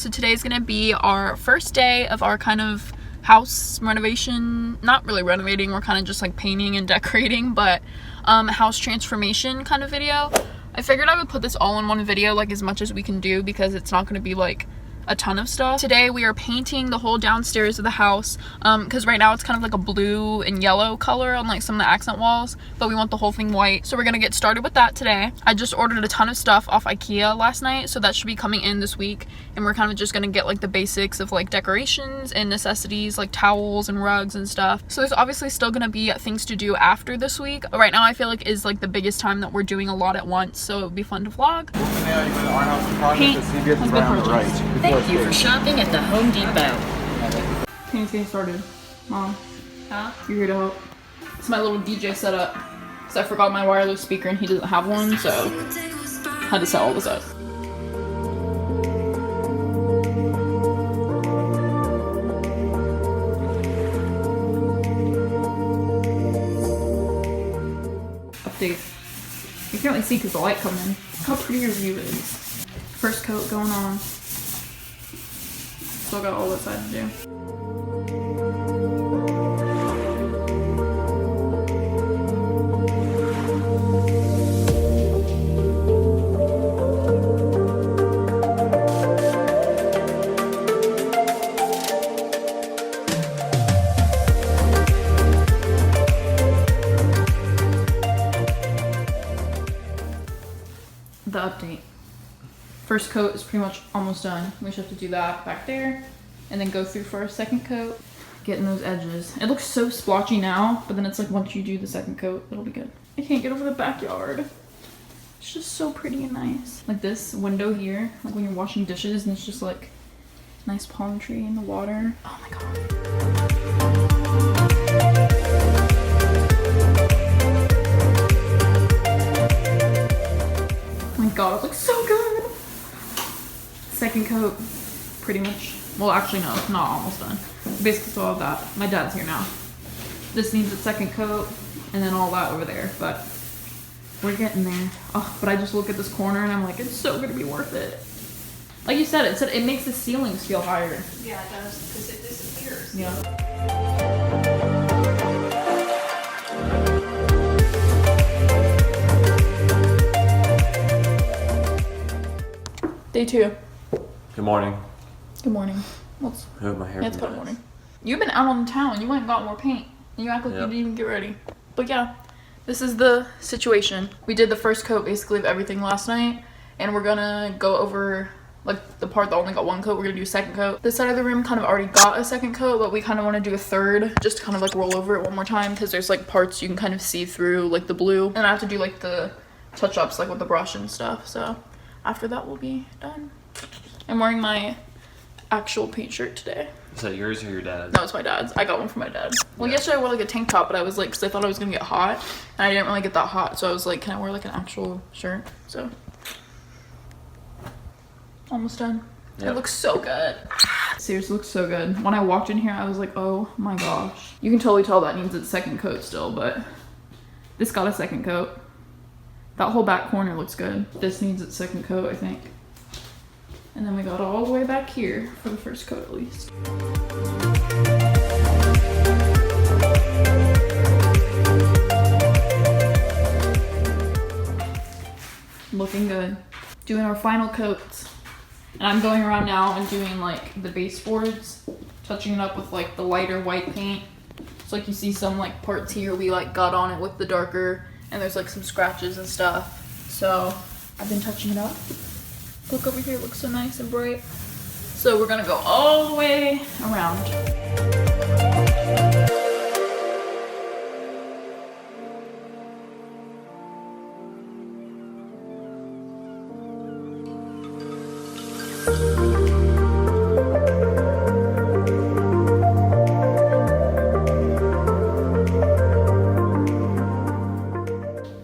So today's gonna be our first day of our kind of house renovation. Not really renovating, we're kind of just like painting and decorating, but house transformation kind of video. I figured I would put this all in one video, like as much as we can do, because it's not gonna be like a ton of stuff. Today we are painting the whole downstairs of the house because right now it's kind of like a blue and yellow color on like some of the accent walls, but we want the whole thing white, so we're gonna get started with that today. I just ordered a ton of stuff off IKEA last night, so that should be coming in this week, and we're kind of just gonna get like the basics of like decorations and necessities like towels and rugs and stuff. So there's obviously still gonna be things to do after this week, but right now I feel like is like the biggest time that we're doing a lot at once, so it would be fun to vlog. Paint has been purchased. Thank you for shopping at the Home Depot. Painting's getting started. Mom. Huh? You're here to help. It's my little DJ setup. Because I forgot my wireless speaker and he doesn't have one, so I had to set all this up. Update. You can't really see because the light coming in. Look how pretty your view is. First coat going on. Still got all this side to do. The update. First coat is pretty much almost done. We just have to do that back there and then go through for our second coat. Getting those edges. It looks so splotchy now, but then it's like once you do the second coat, it'll be good. I can't get over the backyard. It's just so pretty and nice. Like this window here, like when you're washing dishes and it's just like nice palm tree in the water. Oh my god. Oh my god, it looks so good. Second coat, pretty much. Well, actually no, not almost done. Basically still have that. My dad's here now. This needs a second coat, and then all that over there, but we're getting there. Oh, but I just look at this corner and I'm like, it's so gonna be worth it. Like you said, it makes the ceilings feel higher. Yeah, it does, because it disappears. Yeah. Day 2. Good morning. Good morning. I have my hair. Yeah, it's good morning. You've been out on town. You went and got more paint. And you act like you didn't even get ready. But yeah, this is the situation. We did the first coat basically of everything last night. And we're gonna go over like the part that only got one coat. We're gonna do a second coat. This side of the room kind of already got a second coat, but we kind of want to do a third just to kind of like roll over it one more time, because there's like parts you can kind of see through like the blue. And I have to do like the touch-ups like with the brush and stuff. So after that we'll be done. I'm wearing my actual paint shirt today. Is that yours or your dad's? No, it's my dad's. I got one from my dad. Well, yesterday I wore like a tank top, but I was like, because I thought I was gonna get hot, and I didn't really get that hot, so I was like, can I wear like an actual shirt? So almost done. Yep. It looks so good. Seriously, looks so good. When I walked in here, I was like, oh my gosh. You can totally tell that needs its second coat still, but this got a second coat. That whole back corner looks good. This needs its second coat, I think. And then we got all the way back here for the first coat at least. Looking good. Doing our final coats. And I'm going around now and doing like the baseboards, touching it up with like the lighter white paint. So like you see some like parts here we like got on it with the darker, and there's like some scratches and stuff. So I've been touching it up. Look over here, it looks so nice and bright. So we're gonna go all the way around.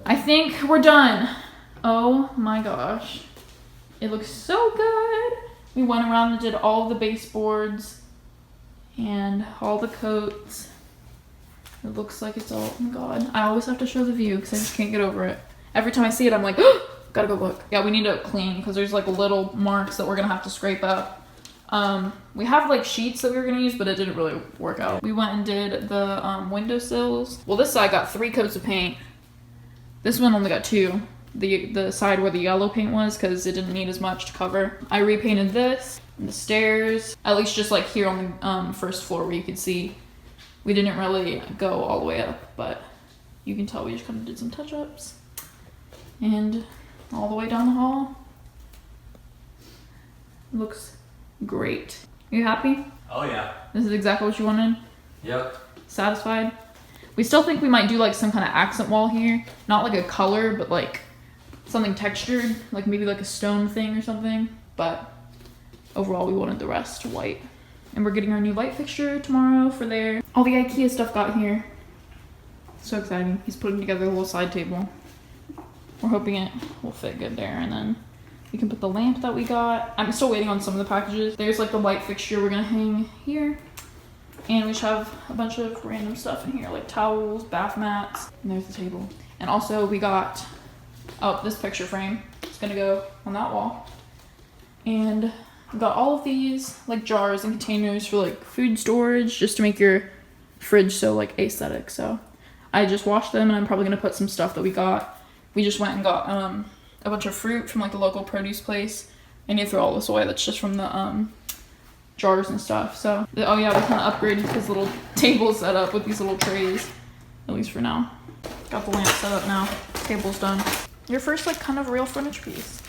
I think we're done. Oh my gosh. It looks so good. We went around and did all the baseboards and all the coats. It looks like it's all, oh my god. I always have to show the view because I just can't get over it. Every time I see it, I'm like, oh, gotta go look. Yeah, we need to clean because there's like little marks that we're gonna have to scrape up. We have like sheets that we were gonna use, but it didn't really work out. We went and did the windowsills. Well, this side got 3 coats of paint. This one only got 2. The side where the yellow paint was, because it didn't need as much to cover. I repainted this, and the stairs, at least just like here on the first floor where you could see. We didn't really go all the way up, but you can tell we just kind of did some touch-ups. And all the way down the hall. Looks great. Are you happy? Oh yeah. This is exactly what you wanted? Yep. Satisfied? We still think we might do like some kind of accent wall here. Not like a color, but like something textured. Like maybe like a stone thing or something. But overall we wanted the rest white. And we're getting our new light fixture tomorrow for there. All the IKEA stuff got here. So exciting. He's putting together a little side table. We're hoping it will fit good there, and then we can put the lamp that we got. I'm still waiting on some of the packages. There's like the light fixture we're gonna hang here. And we just have a bunch of random stuff in here, like towels, bath mats, and there's the table. And also we got, this picture frame. It's gonna go on that wall. And we got all of these like jars and containers for like food storage, just to make your fridge so like aesthetic. So I just washed them, and I'm probably gonna put some stuff that we got. We just went and got a bunch of fruit from like the local produce place. I need to throw all this away. That's just from the jars and stuff. So oh yeah, we kind of upgraded his little table set up with these little trays, at least for now. Got the lamp set up now. Table's done. Your first like kind of real furniture piece.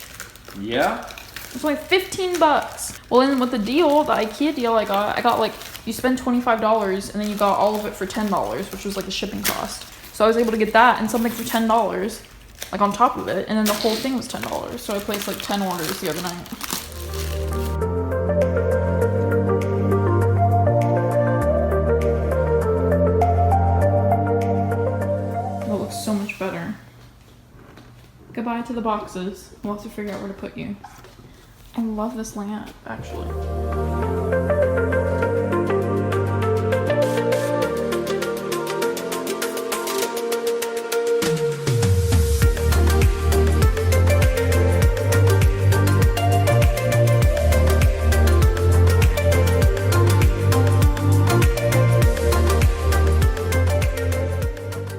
Yeah. It's only 15 bucks. Well, and with the deal, the IKEA deal I got like, you spend $25 and then you got all of it for $10, which was like the shipping cost. So I was able to get that and something for $10, like on top of it, and then the whole thing was $10. So I placed like 10 orders the other night. Oh, it looks so much better. Goodbye to the boxes. We'll have to figure out where to put you. I love this lamp, actually.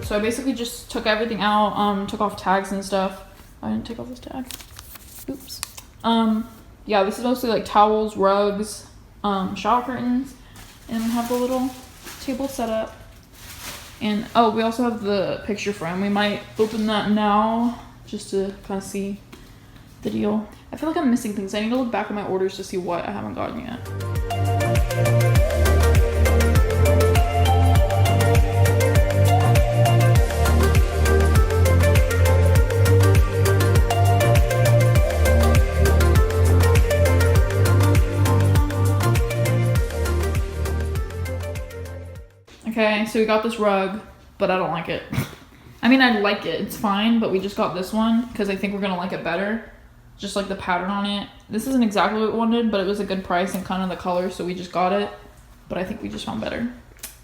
So I basically just took everything out, took off tags and stuff. I didn't take off this tag. Oops. Yeah, this is mostly like towels, rugs, shower curtains, and we have the little table set up. And oh, we also have the picture frame. We might open that now just to kind of see the deal. I feel like I'm missing things. I need to look back at my orders to see what I haven't gotten yet. Okay, so we got this rug, but I don't like it. I mean, I like it, it's fine, but we just got this one because I think we're gonna like it better. Just like the pattern on it. This isn't exactly what we wanted, but it was a good price and kind of the color, so we just got it. But I think we just found better.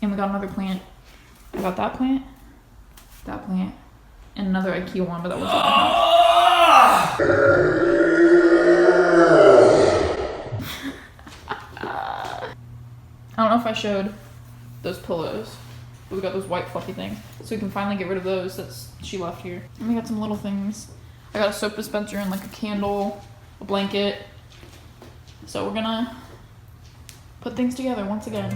And we got another plant. I got that plant, and another IKEA one, but that wasn't I don't know if I showed those pillows. But we got those white fluffy things. So we can finally get rid of those that she left here. And we got some little things. I got a soap dispenser and like a candle, a blanket. So we're gonna put things together once again.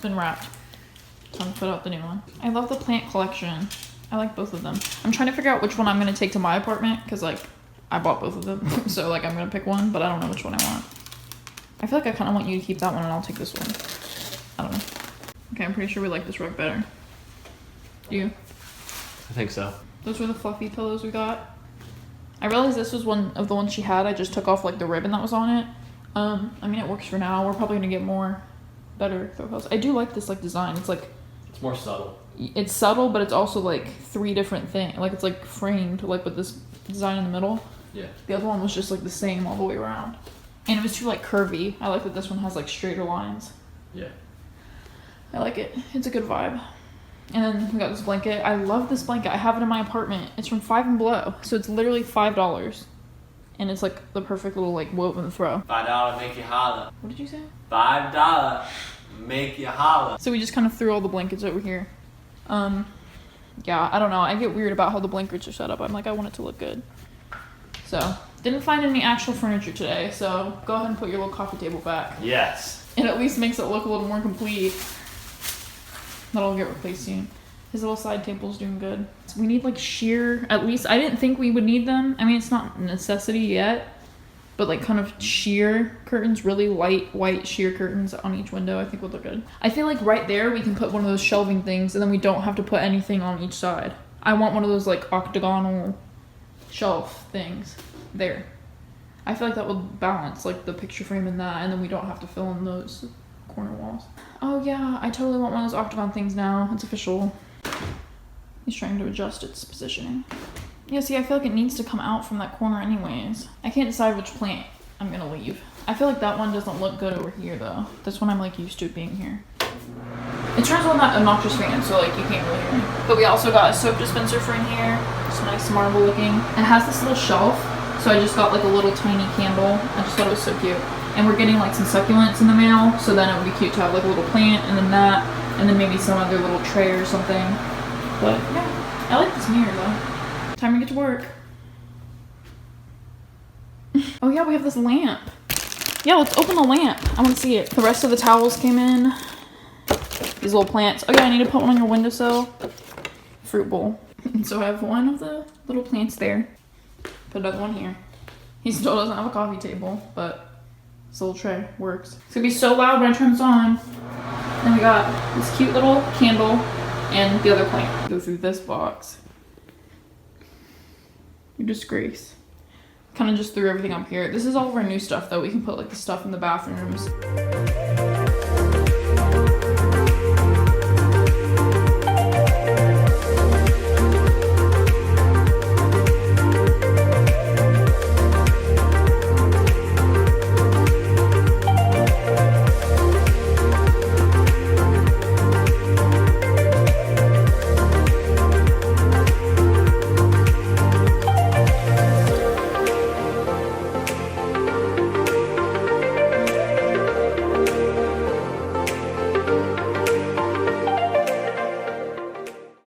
Been wrapped. Time to put out the new one. I love the plant collection. I like both of them. I'm trying to figure out which one I'm gonna take to my apartment because like I bought both of them. So like I'm gonna pick one, but I don't know which one I want. I feel like I kind of want you to keep that one and I'll take this one. I don't know. Okay, I'm pretty sure we like this rug better. Do you? I think so. Those were the fluffy pillows we got. I realized this was one of the ones she had. I just took off like the ribbon that was on it. I mean it works for now. We're probably gonna get more better throw pillows. I do like this like design. It's like It's more subtle. It's subtle, but it's also like 3 different things. Like it's like framed like with this design in the middle. Yeah. The other one was just like the same all the way around. And it was too like curvy. I like that this one has like straighter lines. Yeah. I like it. It's a good vibe. And then we got this blanket. I love this blanket. I have it in my apartment. It's from Five and Below. So it's literally $5. And it's like the perfect little like woven throw. $5 make you holler. What did you say? $5 make you holler. So we just kind of threw all the blankets over here. Yeah, I don't know. I get weird about how the blankets are set up. I'm like, I want it to look good. So, didn't find any actual furniture today. So, go ahead and put your little coffee table back. Yes. It at least makes it look a little more complete. That'll get replaced soon. His little side table's doing good. So we need like sheer, at least, I didn't think we would need them. I mean, it's not a necessity yet. But like kind of sheer curtains, really light white sheer curtains on each window, I think would look good. I feel like right there we can put one of those shelving things and then we don't have to put anything on each side. I want one of those like octagonal shelf things there. I feel like that would balance like the picture frame and that, and then we don't have to fill in those corner walls. Oh yeah, I totally want one of those octagon things now. It's official. He's trying to adjust its positioning. Yeah, see, I feel like it needs to come out from that corner anyways. I can't decide which plant I'm gonna leave. I feel like that one doesn't look good over here though. This one I'm like used to it being here. It turns on that obnoxious fan, so like you can't really hear me. But we also got a soap dispenser for in here. It's nice marble looking. It has this little shelf, so I just got like a little tiny candle. I just thought it was so cute. And we're getting like some succulents in the mail, so then it would be cute to have like a little plant and then that, and then maybe some other little tray or something. But yeah, I like this mirror though. Time to get to work. Oh yeah, we have this lamp. Yeah, let's open the lamp. I want to see it. The rest of the towels came in. These little plants. Oh yeah, I need to put one on your windowsill. Fruit bowl. So I have one of the little plants there. Put another one here. He still doesn't have a coffee table, but this little tray works. It's gonna be so loud when I turn this on. Then we got this cute little candle and the other plant. Go through this box. Your disgrace. Kind of just threw everything up here. This is all of our new stuff though. We can put like the stuff in the bathrooms.